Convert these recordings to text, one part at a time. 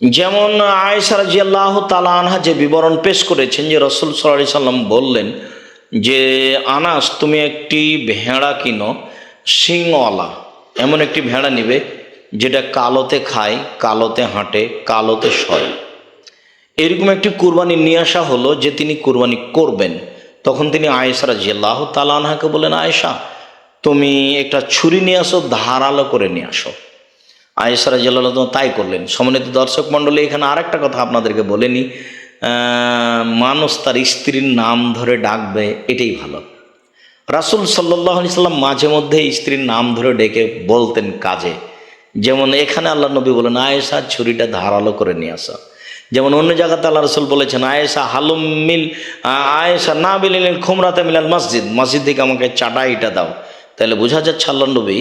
যেমন আয়েশা রাদিয়াল্লাহু তাআলা আনহা যে বিবরণ পেশ করেছেন যে রাসূল সাল্লাল্লাহু আলাইহি সাল্লাম বললেন যে আনাস, তুমি একটি ভেড়া কিনো শিংওয়ালা, এমন একটি ভেড়া নিবে যেটা কালোতে খায়, কালোতে হাঁটে, কালোতে শয়। এরকম একটি কুরবানি নিয়ে আসা হলো যে তিনি কুরবানি করবেন। তখন তিনি আয়েশা রাদিয়াল্লাহু তাআলা আনহাকে বলেন, আয়েশা তুমি একটা ছুরি নিয়ে আসো, ধারালো করে নিয়ে আসো। আয়েশা রাদিয়াল্লাহু তাআলা তাই করলেন। সম্মানিত দর্শক মণ্ডলী, এখানে আরেকটা কথা আপনাদেরকে বলে নিই, মানুষ তার স্ত্রীর নাম ধরে ডাকবে এটাই ভালো। রাসূল সাল্লাল্লাহু আলাইহি সাল্লাম মাঝে মধ্যে স্ত্রীর নাম ধরে ডেকে বলতেন কাজে। যেমন এখানে আল্লাহ নবী বলেন, আয়েশা ছুরিটা ধারালো করে নিয়ে আসো। যেমন অন্য জায়গাতে আল্লাহ রসুল বলেছেন, আয়েশা হালুম মিল আয়েশা না বিলিল খুমরাতে মিলাল মসজিদ, মসজিদ থেকে আমাকে চাটাইটা দাও। তাহলে বোঝা যাচ্ছে আল্লাহ নবী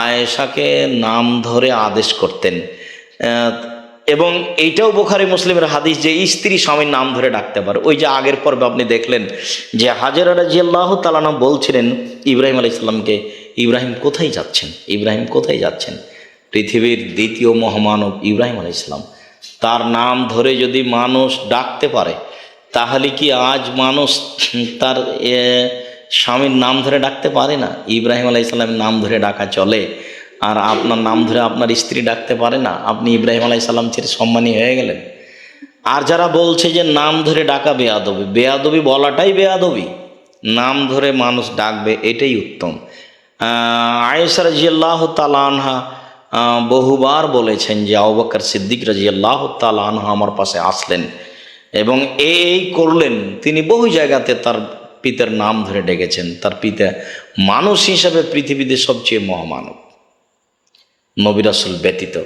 আয়েশাকে নাম ধরে আদেশ করতেন। এবং এইটাও বুখারী মুসলিমের হাদিস যে স্ত্রী স্বামীর নাম ধরে ডাকতে পারে। ওই যে আগের পর্বে আপনি দেখলেন যে হাজেরা রাদিয়াল্লাহু তাআলা আনহা বলছিলেন ইব্রাহিম আলাইহিস সালামকে, ইব্রাহিম কোথায় যাচ্ছেন, ইব্রাহিম কোথায় যাচ্ছেন? পৃথিবীর দ্বিতীয় মহামানব ইব্রাহিম আলাইহিস সালাম, তার নাম ধরে যদি মানুষ ডাকতে পারে, তাহলে কি আজ মানুষ তার স্বামীর নাম ধরে ডাকতে পারে না? ইব্রাহিম আলাইহিস সালামের নাম ধরে ডাকা চলে, আর আপনার নাম ধরে আপনার স্ত্রী ডাকতে পারে না? আপনি ইব্রাহিম আলাইহিস সালাম চেয়ে সম্মানী হয়ে গেলেন। আর যারা বলছে যে নাম ধরে ডাকা বেয়াদবি, বেয়াদবি বলাটাই বেয়াদবি, নাম ধরে মানুষ ডাকবে এটাই উত্তম। আয়েশা রাদিয়াল্লাহু তাআলা আনহা বহুবার বলেছেন যে আবু বকর সিদ্দিক রাদিয়াল্লাহু তাআলা আনহু আমার পাশে আসলেন এবং এই করলেন। তিনি বহু জায়গাতে তার পিতার নাম ধরে ডেকেছেন। তার পিতা মানুষ হিসাবে পৃথিবীতে সবচেয়ে মহামানব, নবী রাসূল ব্যতীত।